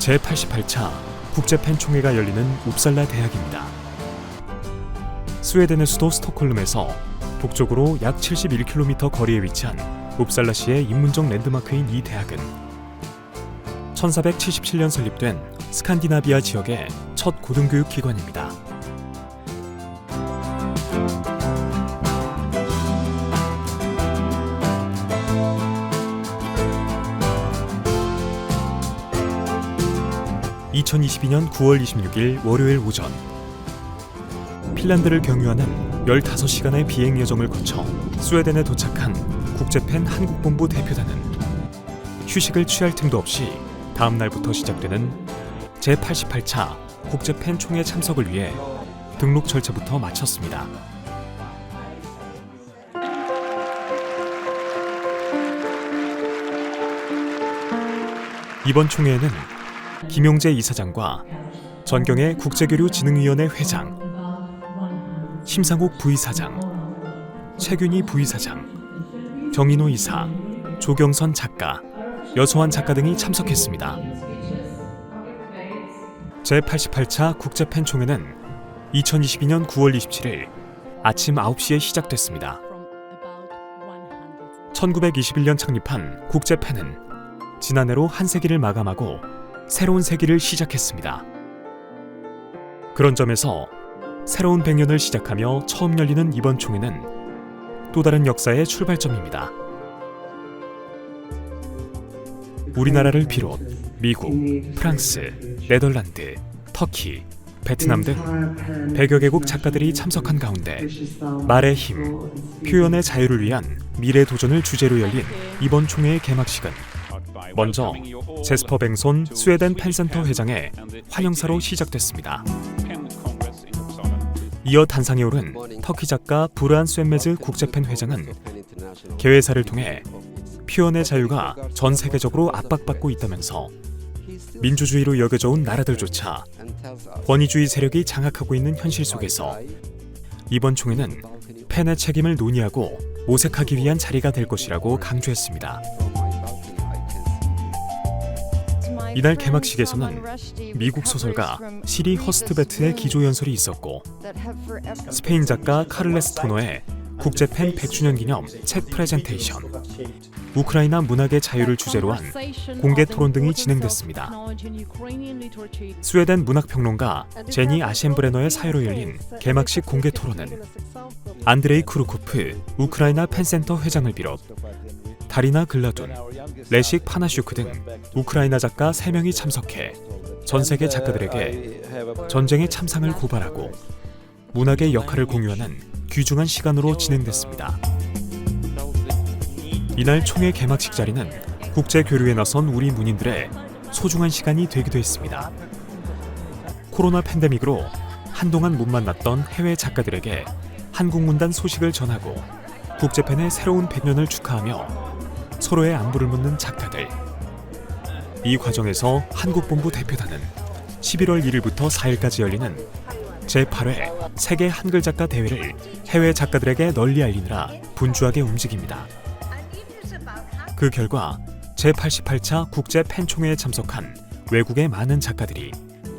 제88차 국제팬총회가 열리는 웁살라 대학입니다. 스웨덴의 수도 스톡홀름에서 북쪽으로 약 71km 거리에 위치한 웁살라시의 인문적 랜드마크인 이 대학은 1477년 설립된 스칸디나비아 지역의 첫 고등교육 기관입니다. (2022년 9월 26일) 월요일 오전, 핀란드를 경유하는 15시간의 비행 여정을 거쳐 스웨덴에 도착한 국제팬 한국본부 대표단은 휴식을 취할 틈도 없이 다음 날부터 시작되는 제88차 국제팬 총회 참석을 위해 등록 절차부터 마쳤습니다. 이번 총회에는 김용재 이사장과 전경애 국제교류진흥위원회 회장, 심상욱 부이사장, 최균희 부이사장, 정인호 이사, 조경선 작가, 여소환 작가 등이 참석했습니다. 제88차 국제팬총회는 2022년 9월 27일 아침 9시에 시작됐습니다. 1921년 창립한 국제팬은 지난해로 한 세기를 마감하고 새로운 세기를 시작했습니다. 그런 점에서 새로운 100년을 시작하며 처음 열리는 이번 총회는 또 다른 역사의 출발점입니다. 우리나라를 비롯 미국, 프랑스, 네덜란드, 터키, 베트남 등 100여 개국 작가들이 참석한 가운데 말의 힘, 표현의 자유를 위한 미래 도전을 주제로 열린 이번 총회의 개막식은 먼저 제스퍼 뱅손 스웨덴 팬센터 회장의 환영사로 시작됐습니다. 이어 단상에 오른 터키 작가 부르한 쇠메즈 국제팬 회장은 개회사를 통해 표현의 자유가 전 세계적으로 압박받고 있다면서 민주주의로 여겨져 온 나라들조차 권위주의 세력이 장악하고 있는 현실 속에서 이번 총회는 팬의 책임을 논의하고 모색하기 위한 자리가 될 것이라고 강조했습니다. 이날 개막식에서는 미국 소설가 시리 허스트베트의 기조연설이 있었고, 스페인 작가 카를레스 토너의 국제팬 100주년 기념 책 프레젠테이션, 우크라이나 문학의 자유를 주제로 한 공개 토론 등이 진행됐습니다. 스웨덴 문학평론가 제니 아셴브레너의 사회로 열린 개막식 공개 토론은 안드레이 크루코프 우크라이나 팬센터 회장을 비롯 다리나 글라둔, 레식 파나슈크 등 우크라이나 작가 3명이 참석해 전 세계 작가들에게 전쟁의 참상을 고발하고 문학의 역할을 공유하는 귀중한 시간으로 진행됐습니다. 이날 총회 개막식 자리는 국제 교류에 나선 우리 문인들의 소중한 시간이 되기도 했습니다. 코로나 팬데믹으로 한동안 못 만났던 해외 작가들에게 한국 문단 소식을 전하고 국제팬의 새로운 100년을 축하하며 서로의 안부를 묻는 작가들. 이 과정에서 한국본부 대표단은 11월 1일부터 4일까지 열리는 제8회 세계 한글 작가 대회를 해외 작가들에게 널리 알리느라 분주하게 움직입니다. 그 결과 제88차 국제 팬총회에 참석한 외국의 많은 작가들이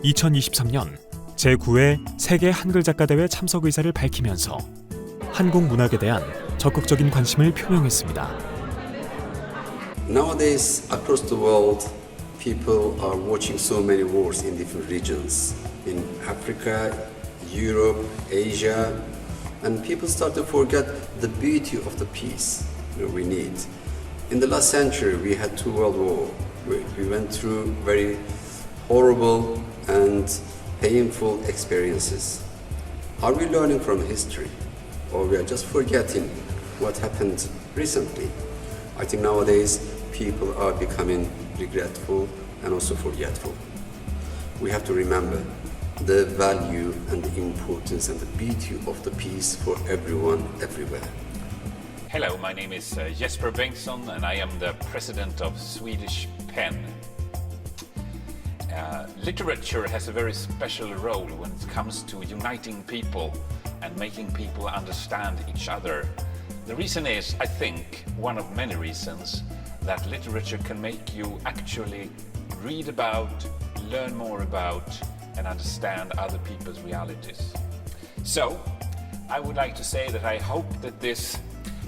2023년 제9회 세계 한글 작가 대회 참석 의사를 밝히면서 한국 문학에 대한 적극적인 관심을 표명했습니다. Nowadays, across the world, people are watching so many wars in different regions. In Africa, Europe, Asia, and people start to forget the beauty of the peace we need. In the last century, we had 2 world wars. We went through very horrible and painful experiences. Are we learning from history, or we are just forgetting what happened recently? I think nowadays people are becoming regretful and also forgetful. We have to remember the value and the importance and the beauty of the peace for everyone, everywhere. Hello, my name is Jesper Bengtsson and I am the president of Swedish PEN. Literature has a very special role when it comes to uniting people and making people understand each other. The reason is, I think, one of many reasons, that literature can make you actually read about, learn more about and understand other people's realities. So, I would like to say that I hope that this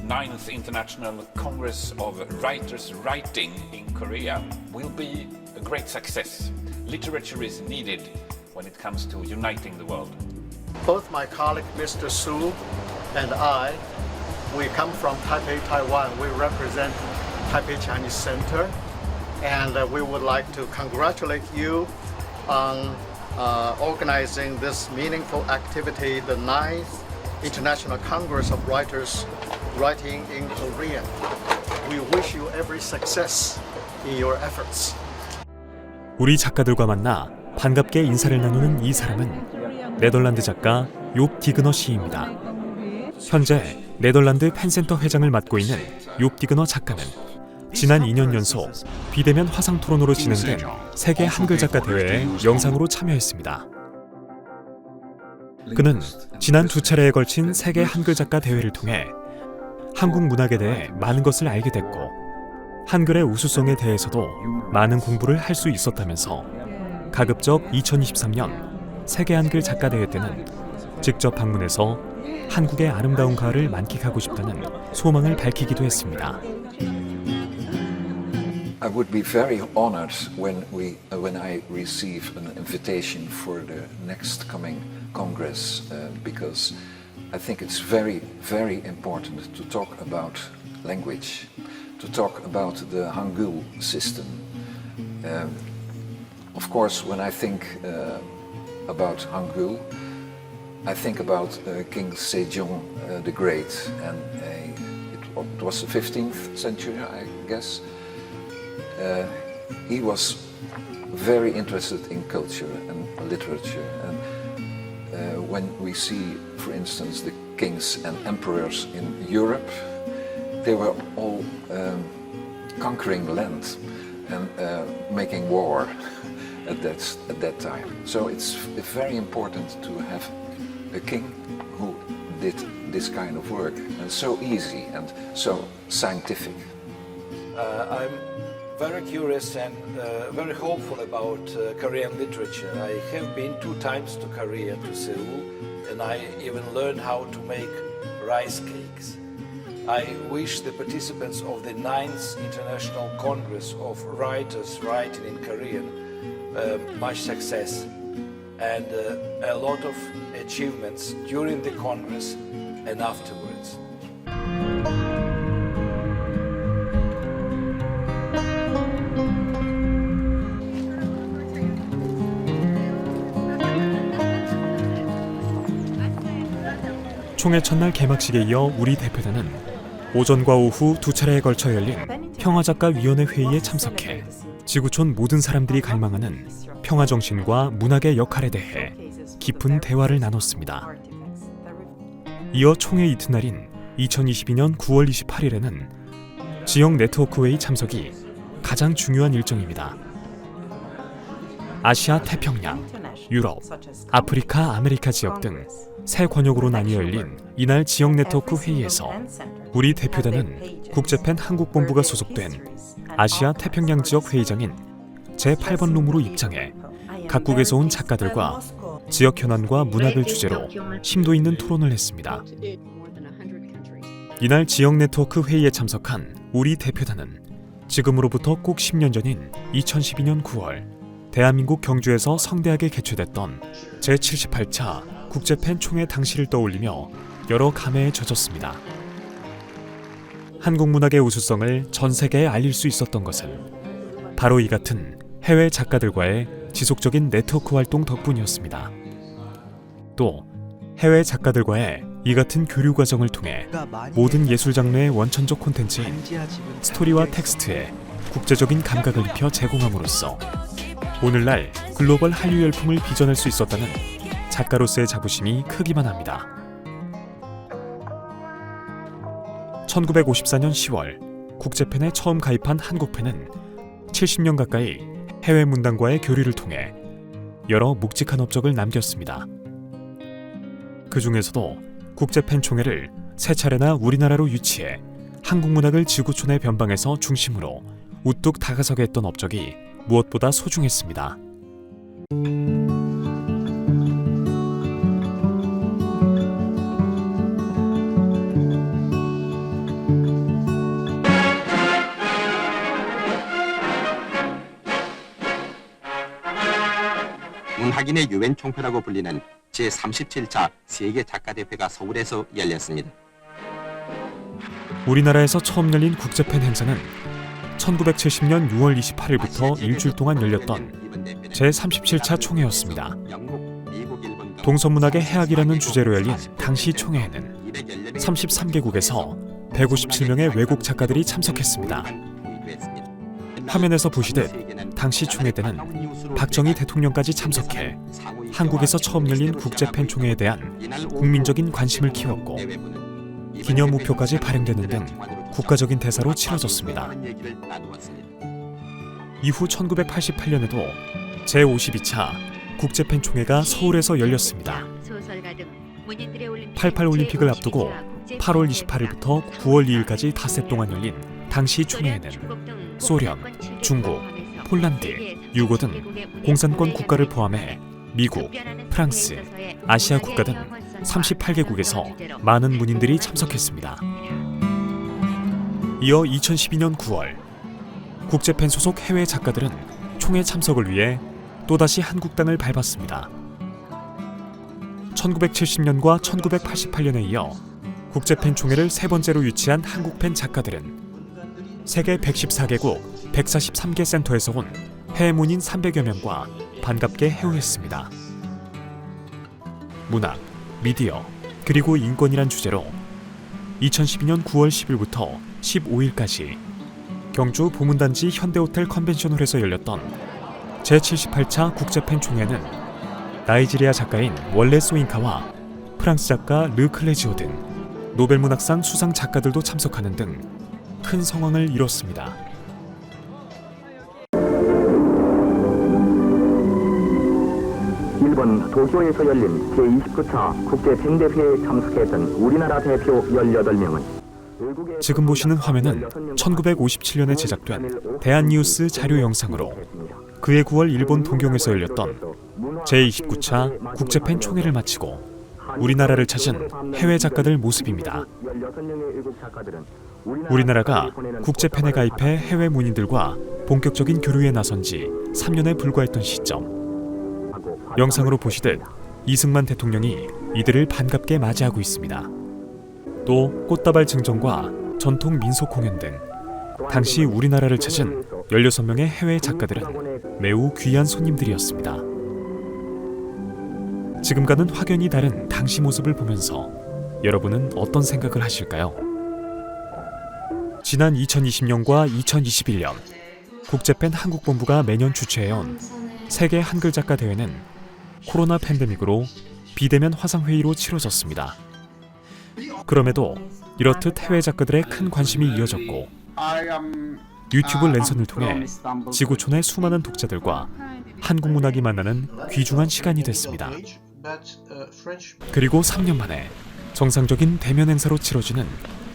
9th International Congress of Writers Writing in Korea will be a great success. Literature is needed when it comes to uniting the world. Both my colleague Mr. Su and I, we come from Taipei, Taiwan. We represent Taipei Chinese Center, and we would like to congratulate you on organizing this meaningful activity, the 9th International Congress of Writers Writing in Korean. We wish you every success in your efforts. 우리 작가들과 만나 반갑게 인사를 나누는 이 사람은 네덜란드 작가 욥 디그너 씨입니다. 현재 네덜란드 펜센터 회장을 맡고 있는 욥 디그너 작가는 지난 2년 연속 비대면 화상 토론으로 진행된 세계 한글 작가 대회에 영상으로 참여했습니다. 그는 지난 2차례에 걸친 세계 한글 작가 대회를 통해 한국 문학에 대해 많은 것을 알게 됐고 한글의 우수성에 대해서도 많은 공부를 할 수 있었다면서 가급적 2023년 세계 한글 작가 대회 때는 직접 방문해서 한국의 아름다운 가을을 만끽하고 싶다는 소망을 밝히기도 했습니다. I would be very honored when I receive an invitation for the next coming Congress because I think it's very, very important to talk about language, to talk about the Hangul system. Of course, when I think about Hangul, I think about King Sejong the Great, and it was the 15th century, I guess. He was very interested in culture and literature, and when we see, for instance, the kings and emperors in Europe, they were all conquering land and making war at that time. So it's very important to have a king who did this kind of work, and so easy and so scientific. I'm very curious and very hopeful about Korean literature. I have been 2 times to Korea, to Seoul, and I even learned how to make rice cakes. I wish the participants of the 9th International Congress of Writers Writing in Korean much success and a lot of achievements during the Congress and afterwards. 총회 첫날 개막식에 이어 우리 대표단은 오전과 오후 2차례에 걸쳐 열린 평화작가위원회 회의에 참석해 지구촌 모든 사람들이 갈망하는 평화정신과 문학의 역할에 대해 깊은 대화를 나눴습니다. 이어 총회 이튿날인 2022년 9월 28일에는 지역 네트워크 회의 참석이 가장 중요한 일정입니다. 아시아 태평양, 유럽, 아프리카, 아메리카 지역 등 세 권역으로 나뉘어 열린 이날 지역 네트워크 회의에서 우리 대표단은 국제팬 한국본부가 소속된 아시아 태평양 지역 회의장인 제8번 룸으로 입장해 각국에서 온 작가들과 지역 현안과 문학을 주제로 심도 있는 토론을 했습니다. 이날 지역 네트워크 회의에 참석한 우리 대표단은 지금으로부터 꼭 10년 전인 2012년 9월 대한민국 경주에서 성대하게 개최됐던 제78차 국제팬 총회 당시를 떠올리며 여러 감회에 젖었습니다. 한국 문학의 우수성을 전 세계에 알릴 수 있었던 것은 바로 이 같은 해외 작가들과의 지속적인 네트워크 활동 덕분이었습니다. 또 해외 작가들과의 이 같은 교류 과정을 통해 모든 예술 장르의 원천적 콘텐츠인 스토리와 텍스트에 국제적인 감각을 입혀 제공함으로써 오늘날 글로벌 한류 열풍을 빚어낼 수 있었다는 작가로서의 자부심이 크기만 합니다. 1954년 10월 국제팬에 처음 가입한 한국팬은 70년 가까이 해외 문단과의 교류를 통해 여러 묵직한 업적을 남겼습니다. 그 중에서도 국제팬 총회를 3차례나 우리나라로 유치해 한국 문학을 지구촌의 변방에서 중심으로 우뚝 다가서게 했던 업적이 무엇보다 소중했습니다. 낙인의 유엔 총회라고 불리는 제37차 세계 작가대회가 서울에서 열렸습니다. 우리나라에서 처음 열린 국제팬 행사는 1970년 6월 28일부터 일주일 동안 열렸던 제37차 총회였습니다. 동서문학의 해악이라는 주제로 열린 당시 총회에는 33개국에서 157명의 외국 작가들이 참석했습니다. 화면에서 보시듯 당시 총회 때는 박정희 대통령까지 참석해 한국에서 처음 열린 국제팬 총회에 대한 국민적인 관심을 키웠고 기념 우표까지 발행되는 등 국가적인 대사로 치러졌습니다. 이후 1988년에도 제52차 국제팬 총회가 서울에서 열렸습니다. 88 올림픽을 앞두고 8월 28일부터 9월 2일까지 닷새 동안 열린 당시 총회에는 소련, 중국, 폴란드, 유고 등 공산권 국가를 포함해 미국, 프랑스, 아시아 국가 등 38개국에서 많은 문인들이 참석했습니다. 이어 2012년 9월 국제팬 소속 해외 작가들은 총회 참석을 위해 또다시 한국 땅을 밟았습니다. 1970년과 1988년에 이어 국제팬 총회를 세 번째로 유치한 한국팬 작가들은 세계 114개국 143개 센터에서 온 해외 문인 300여 명과 반갑게 회우했습니다. 문학, 미디어, 그리고 인권이란 주제로 2012년 9월 10일부터 15일까지 경주 보문단지 현대호텔 컨벤션홀에서 열렸던 제78차 국제팬 총회는 나이지리아 작가인 월레 소잉카와 프랑스 작가 르 클레지오 등 노벨문학상 수상 작가들도 참석하는 등 큰 성황을 이뤘습니다. 일본 도쿄에서 열린 제29차 국제팬대회에 참석했던 우리나라 대표 18명은 지금 보시는 화면은 1957년에 제작된 대한뉴스 자료 영상으로 그해 9월 일본 동경에서 열렸던 제29차 국제팬 총회를 마치고 우리나라를 찾은 해외 작가들 모습입니다. 우리나라가 국제팬에 가입해 해외 문인들과 본격적인 교류에 나선 지 3년에 불과했던 시점. 영상으로 보시듯 이승만 대통령이 이들을 반갑게 맞이하고 있습니다. 또 꽃다발 증정과 전통 민속 공연 등 당시 우리나라를 찾은 16명의 해외 작가들은 매우 귀한 손님들이었습니다. 지금과는 확연히 다른 당시 모습을 보면서 여러분은 어떤 생각을 하실까요? 지난 2020년과 2021년 국제팬 한국본부가 매년 주최해온 세계 한글 작가 대회는 코로나 팬데믹으로 비대면 화상회의로 치러졌습니다. 그럼에도 이렇듯 해외 작가들의 큰 관심이 이어졌고 유튜브 랜선을 통해 지구촌의 수많은 독자들과 한국 문학이 만나는 귀중한 시간이 됐습니다. 그리고 3년 만에 정상적인 대면 행사로 치러지는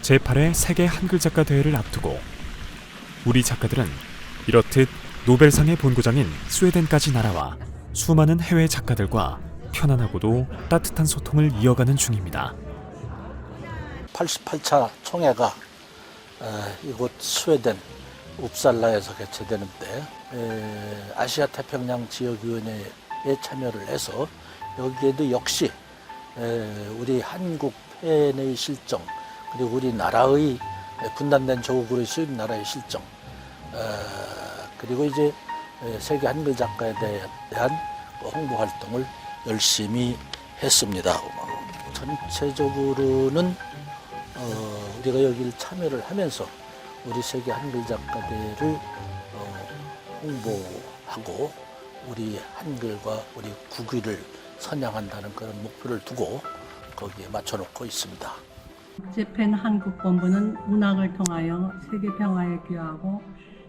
제8회 세계 한글 작가 대회를 앞두고 우리 작가들은 이렇듯 노벨상의 본고장인 스웨덴까지 날아와 수많은 해외 작가들과 편안하고도 따뜻한 소통을 이어가는 중입니다. 88차 총회가 이곳 스웨덴 웁살라에서 개최되는데 아시아 태평양 지역위원회에 참여를 해서 여기에도 역시 우리 한국 팬의 실정 그리고 우리나라의 분단된 조국으로 쉬운 나라의 실정 그리고 이제 세계 한글 작가에 대한 홍보 활동을 열심히 했습니다. 전체적으로는 우리가 여기를 참여를 하면서 우리 세계 한글 작가들을 홍보하고 우리 한글과 우리 국위를 선양한다는 그런 목표를 두고 거기에 맞춰놓고 있습니다. 국제팬 한국본부는 문학을 통하여 세계 평화에 기여하고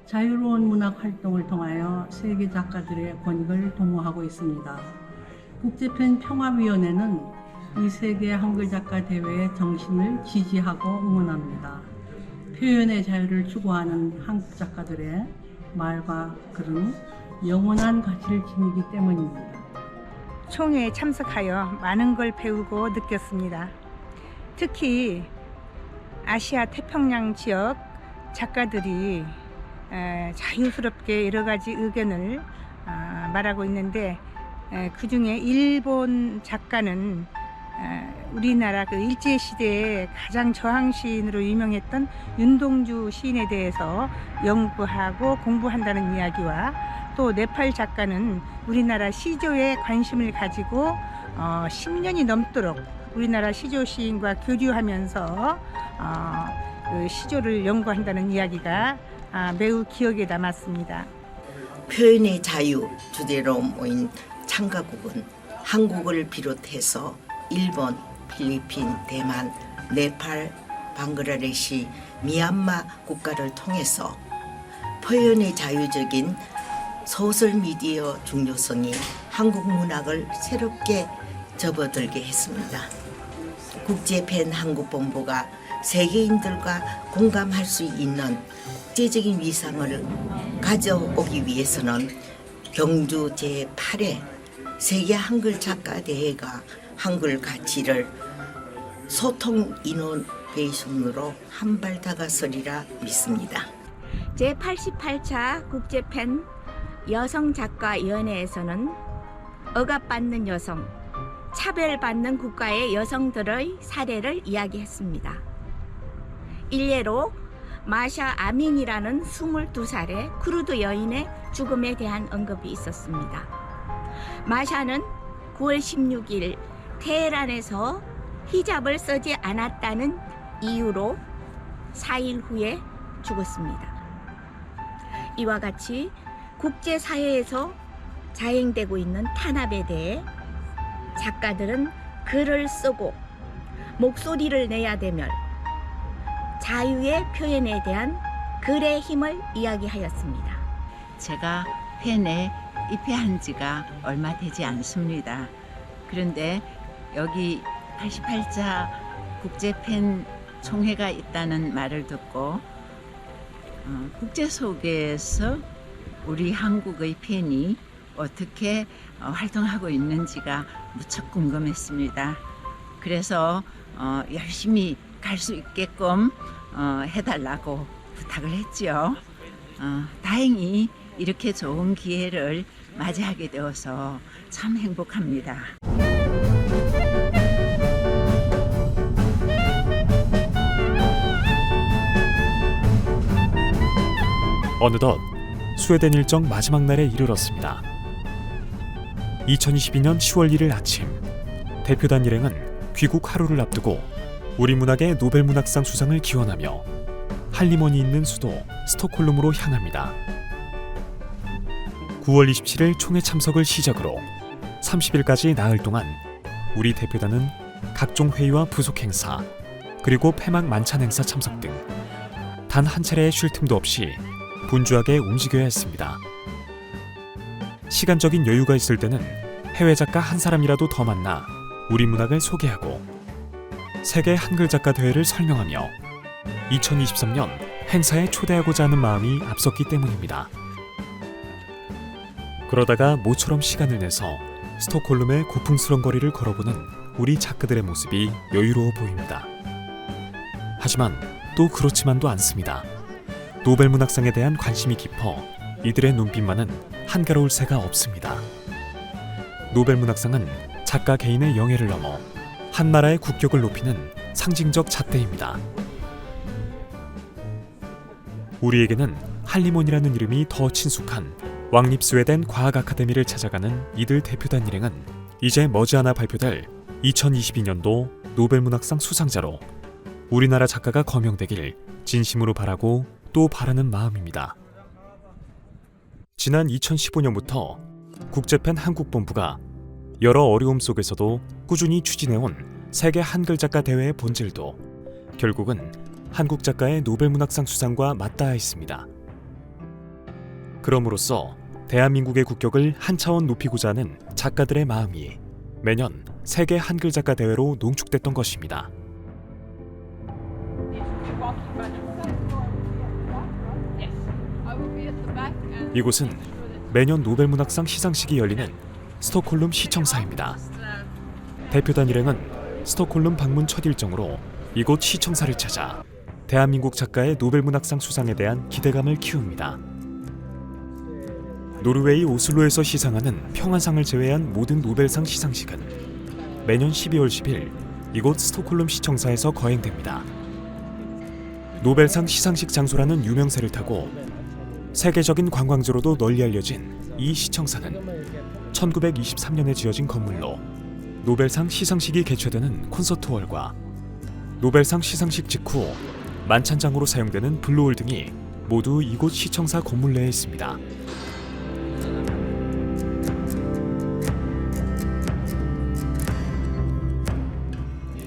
자유로운 문학 활동을 통하여 세계 작가들의 권익을 도모하고 있습니다. 국제팬 평화위원회는 이 세계 한글 작가 대회의 정신을 지지하고 응원합니다. 표현의 자유를 추구하는 한국 작가들의 말과 글은 영원한 가치를 지니기 때문입니다. 총회에 참석하여 많은 걸 배우고 느꼈습니다. 특히 아시아 태평양 지역 작가들이 자유스럽게 여러 가지 의견을 말하고 있는데 그 중에 일본 작가는 우리나라 그 일제 시대에 가장 저항시인으로 유명했던 윤동주 시인에 대해서 연구하고 공부한다는 이야기와, 또 네팔 작가는 우리나라 시조에 관심을 가지고 10년이 넘도록 우리나라 시조 시인과 교류하면서 그 시조를 연구한다는 이야기가 매우 기억에 남았습니다. 표현의 자유 주제로 모인 참가국은 한국을 비롯해서 일본, 필리핀, 대만, 네팔, 방글라데시, 미얀마 국가를 통해서 표현의 자유적인 소설 미디어 중요성이 한국 문학을 새롭게 접어들게 했습니다. 국제팬 한국본부가 세계인들과 공감할 수 있는 국제적인 위상을 가져오기 위해서는 경주 제8회 세계 한글 작가 대회가 한글 가치를 소통 이노베이션으로 한 발 다가서리라 믿습니다. 제88차 국제팬 여성작가위원회에서는 억압받는 여성, 차별받는 국가의 여성들의 사례를 이야기했습니다. 일례로 마샤 아민이라는 22살의 쿠르드 여인의 죽음에 대한 언급이 있었습니다. 마샤는 9월 16일 테헤란에서 히잡을 쓰지 않았다는 이유로 4일 후에 죽었습니다. 이와 같이 국제사회에서 자행되고 있는 탄압에 대해 작가들은 글을 쓰고 목소리를 내야 되며 자유의 표현에 대한 글의 힘을 이야기하였습니다. 제가 팬에 입회한 지가 얼마 되지 않습니다. 그런데 여기 88차 국제팬 총회가 있다는 말을 듣고 국제 속에서 우리 한국의 팬이 어떻게 활동하고 있는지가 무척 궁금했습니다. 그래서 열심히 갈 수 있게끔 해달라고 부탁을 했지요. 다행히 이렇게 좋은 기회를 맞이하게 되어서 참 행복합니다. 어느덧 스웨덴 일정 마지막 날에 이르렀습니다. 2022년 10월 1일 아침, 대표단 일행은 귀국 하루를 앞두고 우리 문학의 노벨문학상 수상을 기원하며 할리먼이 있는 수도 스톡홀름으로 향합니다. 9월 27일 총회 참석을 시작으로 30일까지 나흘 동안 우리 대표단은 각종 회의와 부속 행사, 그리고 폐막 만찬 행사 참석 등 단 한 차례의 쉴 틈도 없이 분주하게 움직여야 했습니다. 시간적인 여유가 있을 때는 해외 작가 한 사람이라도 더 만나 우리 문학을 소개하고 세계 한글 작가 대회를 설명하며 2023년 행사에 초대하고자 하는 마음이 앞섰기 때문입니다. 그러다가 모처럼 시간을 내서 스톡홀름의 고풍스런 거리를 걸어보는 우리 작가들의 모습이 여유로워 보입니다. 하지만 또 그렇지만도 않습니다. 노벨문학상에 대한 관심이 깊어 이들의 눈빛만은 한가로울 새가 없습니다. 노벨문학상은 작가 개인의 영예를 넘어 한 나라의 국격을 높이는 상징적 잣대입니다. 우리에게는 할리몬이라는 이름이 더 친숙한 왕립 스웨덴 과학 아카데미를 찾아가는 이들 대표단 일행은 이제 머지않아 발표될 2022년도 노벨문학상 수상자로 우리나라 작가가 거명되길 진심으로 바라고 또 바라는 마음입니다. 지난 2015년부터 국제팬 한국본부가 여러 어려움 속에서도 꾸준히 추진해온 세계 한글 작가 대회의 본질도 결국은 한국 작가의 노벨문학상 수상과 맞닿아 있습니다. 그럼으로써 대한민국의 국격을 한 차원 높이고자 하는 작가들의 마음이 매년 세계 한글 작가 대회로 농축됐던 것입니다. 이곳은 매년 노벨문학상 시상식이 열리는 스톡홀름 시청사입니다. 대표단 일행은 스톡홀름 방문 첫 일정으로 이곳 시청사를 찾아 대한민국 작가의 노벨문학상 수상에 대한 기대감을 키웁니다. 노르웨이 오슬로에서 시상하는 평화상을 제외한 모든 노벨상 시상식은 매년 12월 10일 이곳 스톡홀름 시청사에서 거행됩니다. 노벨상 시상식 장소라는 유명세를 타고 세계적인 관광지로도 널리 알려진 이 시청사는 1923년에 지어진 건물로 노벨상 시상식이 개최되는 콘서트홀과 노벨상 시상식 직후 만찬장으로 사용되는 블루홀 등이 모두 이곳 시청사 건물 내에 있습니다.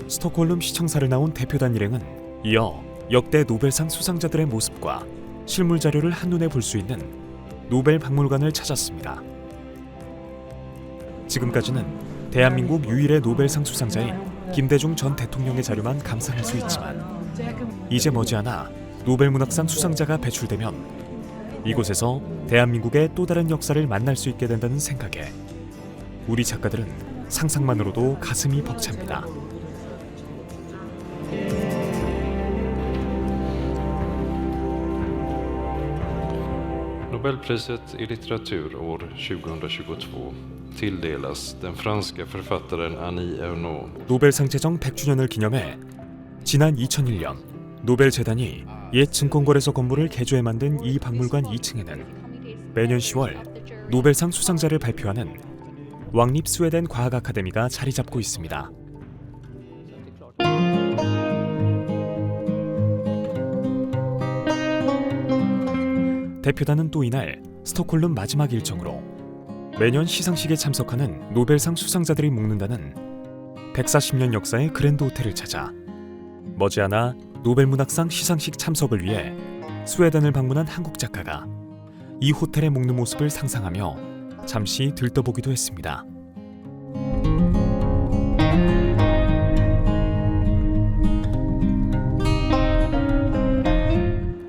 스톡홀름 시청사를 나온 대표단 일행은 이어 역대 노벨상 수상자들의 모습과 실물 자료를 한눈에 볼 수 있는 노벨 박물관을 찾았습니다. 지금까지는 대한민국 유일의 노벨상 수상자인 김대중 전 대통령의 자료만 감상할 수 있지만 이제 머지않아 노벨문학상 수상자가 배출되면 이곳에서 대한민국의 또 다른 역사를 만날 수 있게 된다는 생각에 우리 작가들은 상상만으로도 가슴이 벅찹니다. Nobelpriset i litteratur år 2022 tilldelas den franska författaren Annie Ernaux. 노벨상 제정 100주년을 기념해 지난 2001년 노벨재단이 옛 증권거래소 건물을 개조해 만든 이 박물관 2층에는 매년 10월 노벨상 수상자를 발표하는 왕립 스웨덴 과학 아카데미가 자리 잡고 있습니다. 대표단은 또 이날 스톡홀름 마지막 일정으로 매년 시상식에 참석하는 노벨상 수상자들이 묵는다는 140년 역사의 그랜드 호텔을 찾아 머지않아 노벨문학상 시상식 참석을 위해 스웨덴을 방문한 한국 작가가 이 호텔에 묵는 모습을 상상하며 잠시 들떠보기도 했습니다.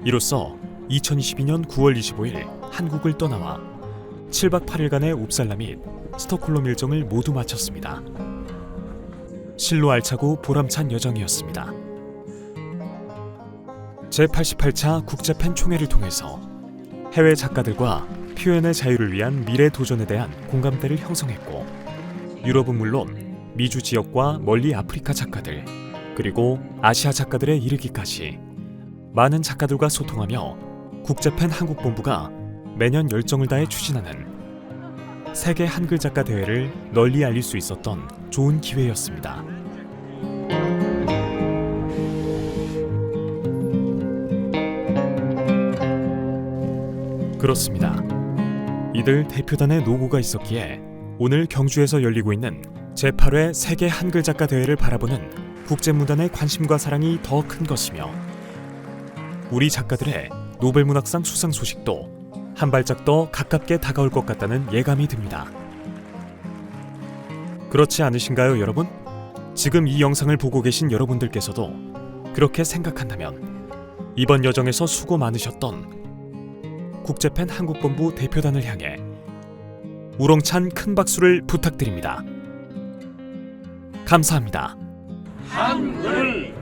이로써 2022년 9월 25일 한국을 떠나와 7박 8일간의 옵살라 및 스톡홀름 일정을 모두 마쳤습니다. 실로 알차고 보람찬 여정이었습니다. 제88차 국제팬 총회를 통해서 해외 작가들과 표현의 자유를 위한 미래 도전에 대한 공감대를 형성했고 유럽은 물론 미주 지역과 멀리 아프리카 작가들 그리고 아시아 작가들에 이르기까지 많은 작가들과 소통하며 국제팬 한국본부가 매년 열정을 다해 추진하는 세계 한글 작가 대회를 널리 알릴 수 있었던 좋은 기회였습니다. 그렇습니다. 이들 대표단의 노고가 있었기에 오늘 경주에서 열리고 있는 제8회 세계 한글 작가 대회를 바라보는 국제문단의 관심과 사랑이 더 큰 것이며 우리 작가들의 노벨문학상 수상 소식도 한 발짝 더 가깝게 다가올 것 같다는 예감이 듭니다. 그렇지 않으신가요, 여러분? 지금 이 영상을 보고 계신 여러분들께서도 그렇게 생각한다면 이번 여정에서 수고 많으셨던 국제팬 한국본부 대표단을 향해 우렁찬 큰 박수를 부탁드립니다. 감사합니다. 한글